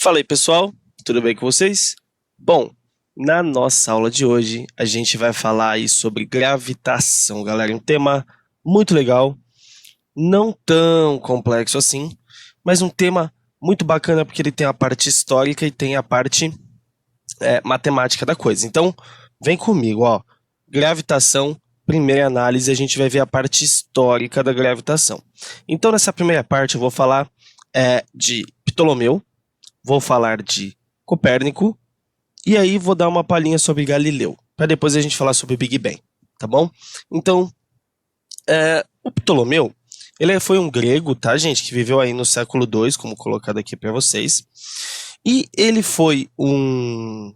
Fala aí, pessoal, tudo bem com vocês? Bom, na nossa aula de hoje a gente vai falar aí sobre gravitação, galera, um tema muito legal, não tão complexo assim, mas um tema muito bacana porque ele tem a parte histórica e tem a parte matemática da coisa. Então, vem comigo, ó. Gravitação, primeira análise, a gente vai ver a parte histórica da gravitação. Então, nessa primeira parte eu vou falar de Ptolomeu, vou falar de Copérnico, e aí vou dar uma palhinha sobre Galileu, para depois a gente falar sobre Big Bang, tá bom? Então, o Ptolomeu, ele foi um grego, tá, gente, que viveu aí no século II, como colocado aqui para vocês, e ele foi um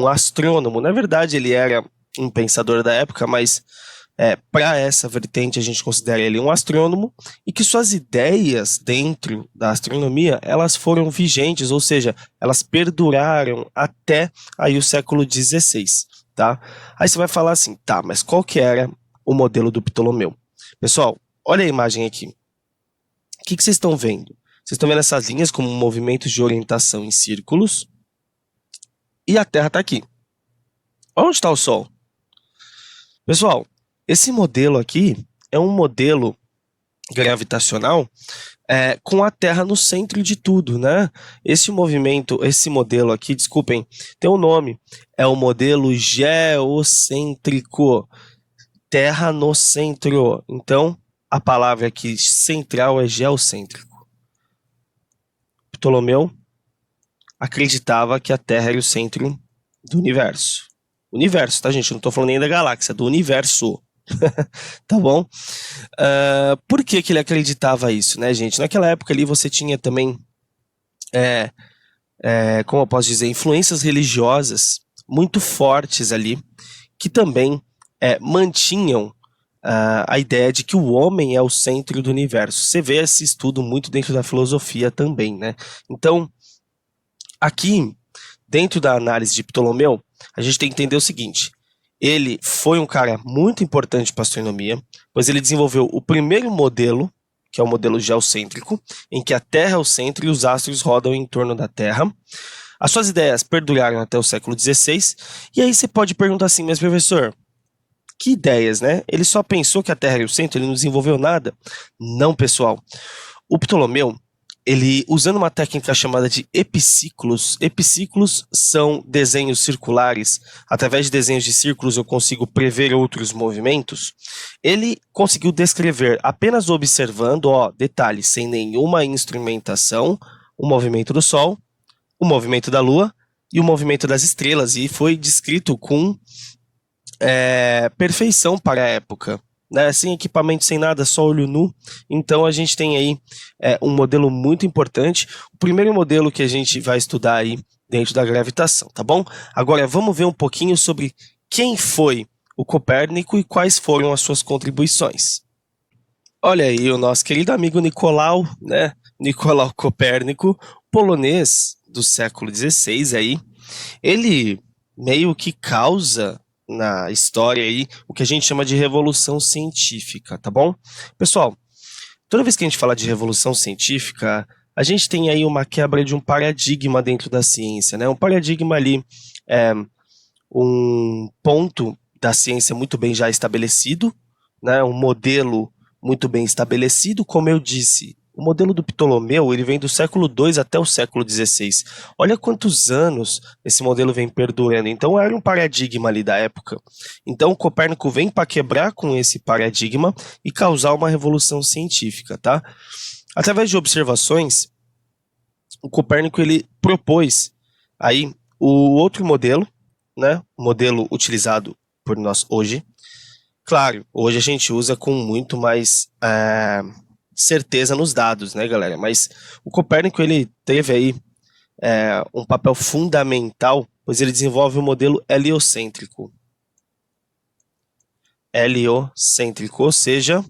astrônomo, na verdade ele era um pensador da época, mas para essa vertente a gente considera ele um astrônomo e que suas ideias dentro da astronomia elas foram vigentes, ou seja, elas perduraram até aí o século XVI, tá? Aí você vai falar assim, tá, mas qual que era o modelo do Ptolomeu? Pessoal, olha a imagem aqui. O que vocês estão vendo? Vocês estão vendo essas linhas como movimentos de orientação em círculos e a Terra está aqui. Onde está o Sol? Pessoal, esse modelo aqui é um modelo gravitacional com a Terra no centro de tudo, né? Esse modelo aqui, desculpem, tem um nome, é o modelo geocêntrico, Terra no centro. Então, a palavra aqui central é geocêntrico. Ptolomeu acreditava que a Terra era o centro do universo. Universo, tá, gente? Eu não estou falando nem da galáxia, do universo. Tá bom? Por que ele acreditava isso, né, gente? Naquela época ali você tinha também, como eu posso dizer, influências religiosas muito fortes ali, que também mantinham a ideia de que o homem é o centro do universo. Você vê esse estudo muito dentro da filosofia também, né? Então, aqui, dentro da análise de Ptolomeu, a gente tem que entender o seguinte: ele foi um cara muito importante para a astronomia, pois ele desenvolveu o primeiro modelo, que é o modelo geocêntrico, em que a Terra é o centro e os astros rodam em torno da Terra. As suas ideias perduraram até o século XVI, e aí você pode perguntar assim, mas professor, que ideias, né? Ele só pensou que a Terra era o centro, ele não desenvolveu nada? Não, pessoal. O Ptolomeu, ele, usando uma técnica chamada de epiciclos são desenhos circulares, através de desenhos de círculos eu consigo prever outros movimentos, ele conseguiu descrever, apenas observando, ó, detalhe, sem nenhuma instrumentação, o movimento do Sol, o movimento da Lua e o movimento das estrelas, e foi descrito com perfeição para a época, né? Sem equipamento, sem nada, só olho nu. Então a gente tem aí um modelo muito importante, o primeiro modelo que a gente vai estudar aí dentro da gravitação, tá bom? Agora vamos ver um pouquinho sobre quem foi o Copérnico e quais foram as suas contribuições. Olha aí o nosso querido amigo Nicolau, né? Nicolau Copérnico, polonês do século XVI aí, ele meio que causa na história aí o que a gente chama de revolução científica, tá bom? Pessoal, toda vez que a gente fala de revolução científica, a gente tem aí uma quebra de um paradigma dentro da ciência, né? Um paradigma ali, um ponto da ciência muito bem já estabelecido, né? Um modelo muito bem estabelecido, como eu disse. O modelo do Ptolomeu, ele vem do século II até o século XVI. Olha quantos anos esse modelo vem perdurando. Então era um paradigma ali da época. Então Copérnico vem para quebrar com esse paradigma e causar uma revolução científica, tá? Através de observações, o Copérnico ele propôs aí o outro modelo, né? O modelo utilizado por nós hoje. Claro, hoje a gente usa com muito mais certeza nos dados, né, galera? Mas o Copérnico ele teve aí um papel fundamental, pois ele desenvolve o modelo heliocêntrico. Heliocêntrico, ou seja,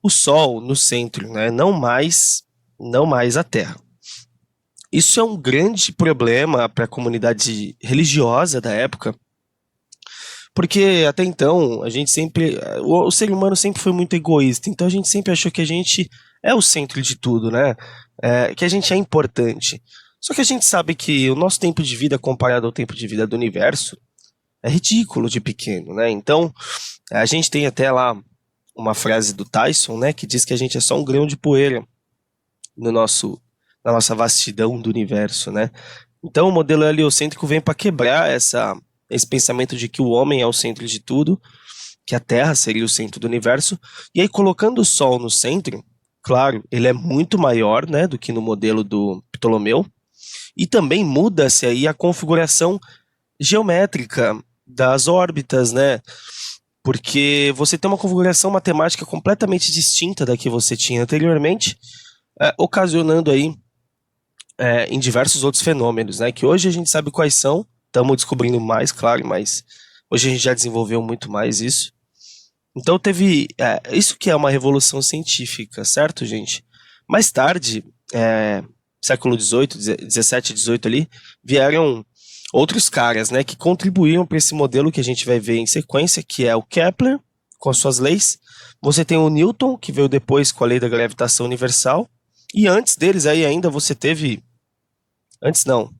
o Sol no centro, né? Não mais a Terra. Isso é um grande problema para a comunidade religiosa da época, porque até então o ser humano sempre foi muito egoísta, então a gente sempre achou que a gente é o centro de tudo, né? que a gente é importante. Só que a gente sabe que o nosso tempo de vida comparado ao tempo de vida do universo é ridículo de pequeno, né? Então, a gente tem até lá uma frase do Tyson, né, que diz que a gente é só um grão de poeira no na nossa vastidão do universo, né? Então, o modelo heliocêntrico vem para quebrar esse pensamento de que o homem é o centro de tudo, que a Terra seria o centro do universo, e aí colocando o Sol no centro, claro, ele é muito maior, né, do que no modelo do Ptolomeu, e também muda-se aí a configuração geométrica das órbitas, né? Porque você tem uma configuração matemática completamente distinta da que você tinha anteriormente, ocasionando aí em diversos outros fenômenos, né? Que hoje a gente sabe quais são, estamos descobrindo mais, claro, mas hoje a gente já desenvolveu muito mais isso. Então teve isso que é uma revolução científica, certo, gente? Mais tarde, século XVIII, XVII, XVIII ali, vieram outros caras, né, que contribuíram para esse modelo que a gente vai ver em sequência, que é o Kepler, com suas leis. Você tem o Newton, que veio depois com a lei da gravitação universal. E antes deles aí ainda você teve... Antes não.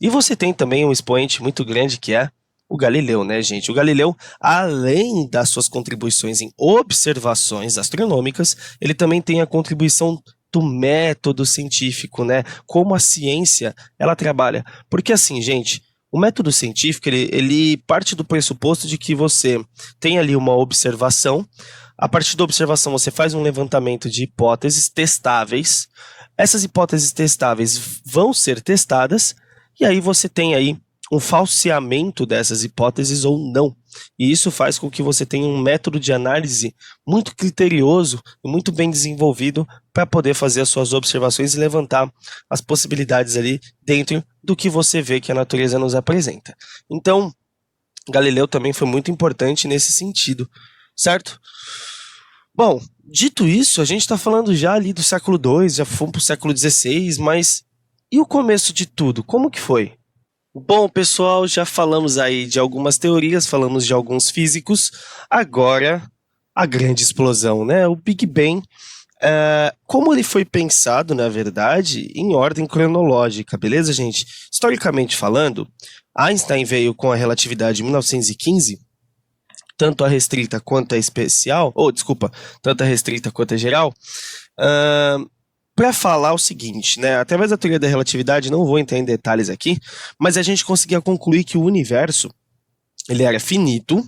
E você tem também um expoente muito grande que é o Galileu, né, gente? O Galileu, além das suas contribuições em observações astronômicas, ele também tem a contribuição do método científico, né? Como a ciência, ela trabalha. Porque assim, gente, o método científico, ele parte do pressuposto de que você tem ali uma observação, a partir da observação você faz um levantamento de hipóteses testáveis, essas hipóteses testáveis vão ser testadas, e aí você tem aí um falseamento dessas hipóteses ou não. E isso faz com que você tenha um método de análise muito criterioso e muito bem desenvolvido para poder fazer as suas observações e levantar as possibilidades ali dentro do que você vê que a natureza nos apresenta. Então, Galileu também foi muito importante nesse sentido, certo? Bom, dito isso, a gente está falando já ali do século II, já fomos para o século XVI, mas e o começo de tudo? Como que foi? Bom, pessoal, já falamos aí de algumas teorias, falamos de alguns físicos. Agora, a grande explosão, né? O Big Bang. Como ele foi pensado, na verdade, em ordem cronológica, beleza, gente? Historicamente falando, Einstein veio com a relatividade em 1915, tanto a restrita quanto a especial, tanto a restrita quanto a geral. Para falar o seguinte, né? Através da teoria da relatividade, não vou entrar em detalhes aqui, mas a gente conseguia concluir que o universo ele era finito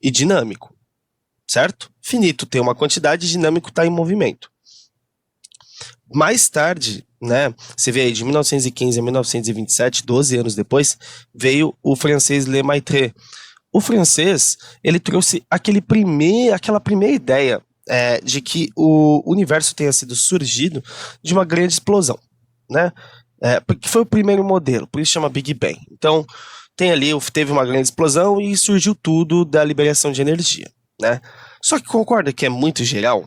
e dinâmico, certo? Finito tem uma quantidade, dinâmico está em movimento. Mais tarde, né? Você vê aí de 1915 a 1927, 12 anos depois, veio o francês Le Maître. O francês ele trouxe aquela primeira ideia de que o universo tenha sido surgido de uma grande explosão, né? Porque foi o primeiro modelo, por isso chama Big Bang. Então, teve uma grande explosão e surgiu tudo da liberação de energia, né? Só que concorda que é muito geral?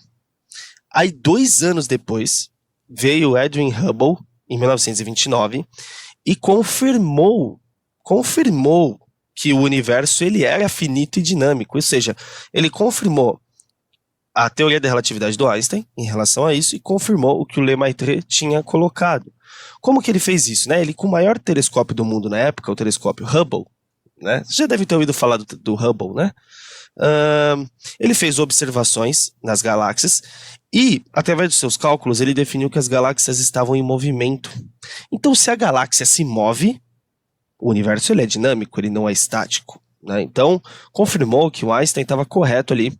Aí, 2 anos depois, veio Edwin Hubble, em 1929, e confirmou que o universo ele era finito e dinâmico, ou seja, ele confirmou a teoria da relatividade do Einstein em relação a isso e confirmou o que o Le Maître tinha colocado. Como que ele fez isso? Né? Ele, com o maior telescópio do mundo na época, o telescópio Hubble, né? Você já deve ter ouvido falar do Hubble, né? Ele fez observações nas galáxias e, através dos seus cálculos, ele definiu que as galáxias estavam em movimento. Então, se a galáxia se move, o universo ele é dinâmico, ele não é estático, né? Então, confirmou que o Einstein estava correto ali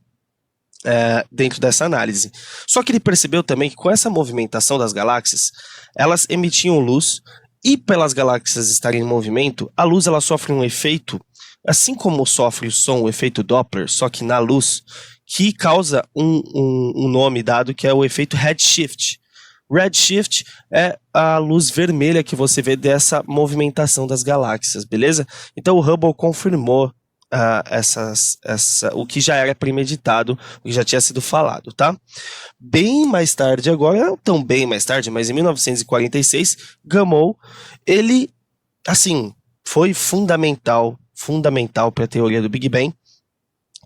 dentro dessa análise. Só que ele percebeu também que com essa movimentação das galáxias, elas emitiam luz e pelas galáxias estarem em movimento, a luz ela sofre um efeito, assim como sofre o som, o efeito Doppler, só que na luz, que causa um nome dado que é o efeito redshift. Redshift é a luz vermelha que você vê dessa movimentação das galáxias, beleza? Então o Hubble confirmou o que já era premeditado, o que já tinha sido falado, tá? Bem mais tarde agora, não tão bem mais tarde, mas em 1946, Gamow, ele, assim, foi fundamental para a teoria do Big Bang,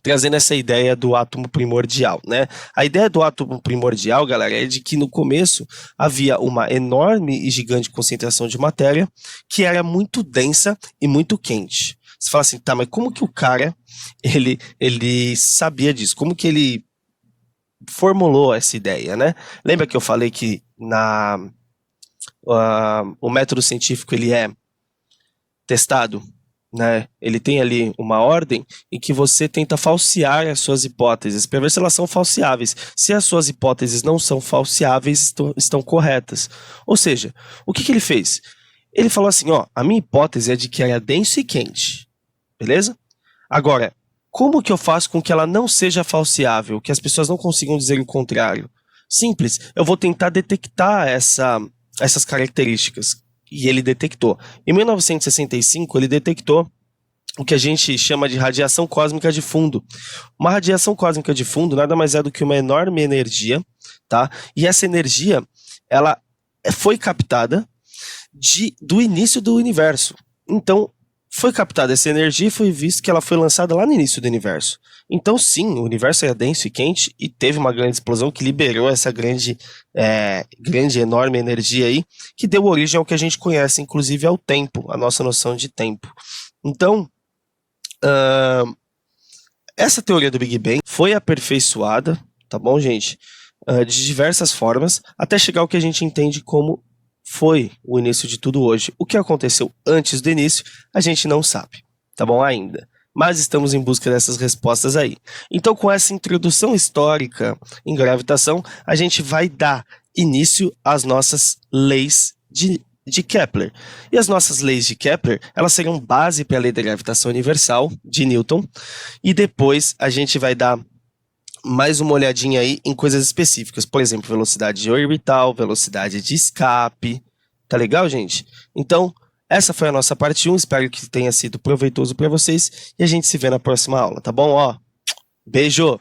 trazendo essa ideia do átomo primordial, né? A ideia do átomo primordial, galera, é de que no começo havia uma enorme e gigante concentração de matéria que era muito densa e muito quente. Você fala assim, tá, mas como que o cara, ele sabia disso? Como que ele formulou essa ideia, né? Lembra que eu falei que o método científico ele é testado, né? Ele tem ali uma ordem em que você tenta falsear as suas hipóteses para ver se elas são falseáveis. Se as suas hipóteses não são falseáveis, estão corretas. Ou seja, o que ele fez? Ele falou assim, ó, a minha hipótese é de que era denso e quente, beleza? Agora, como que eu faço com que ela não seja falseável, que as pessoas não consigam dizer o contrário? Simples, eu vou tentar detectar essas características. E ele detectou. Em 1965, ele detectou o que a gente chama de radiação cósmica de fundo. Uma radiação cósmica de fundo nada mais é do que uma enorme energia, tá? E essa energia, ela foi captada do início do universo. Então, foi captada essa energia e foi visto que ela foi lançada lá no início do universo. Então, sim, o universo era denso e quente e teve uma grande explosão que liberou essa grande, enorme energia aí, que deu origem ao que a gente conhece, inclusive ao tempo, a nossa noção de tempo. Então, essa teoria do Big Bang foi aperfeiçoada, tá bom, gente? De diversas formas, até chegar ao que a gente entende como foi o início de tudo hoje. O que aconteceu antes do início, a gente não sabe, tá bom ainda? Mas estamos em busca dessas respostas aí. Então, com essa introdução histórica em gravitação, a gente vai dar início às nossas leis de Kepler. E as nossas leis de Kepler, elas serão base para a lei da gravitação universal, de Newton, e depois a gente vai dar mais uma olhadinha aí em coisas específicas, por exemplo, velocidade orbital, velocidade de escape, tá legal, gente? Então, essa foi a nossa parte 1, espero que tenha sido proveitoso para vocês, e a gente se vê na próxima aula, tá bom? Ó, beijo!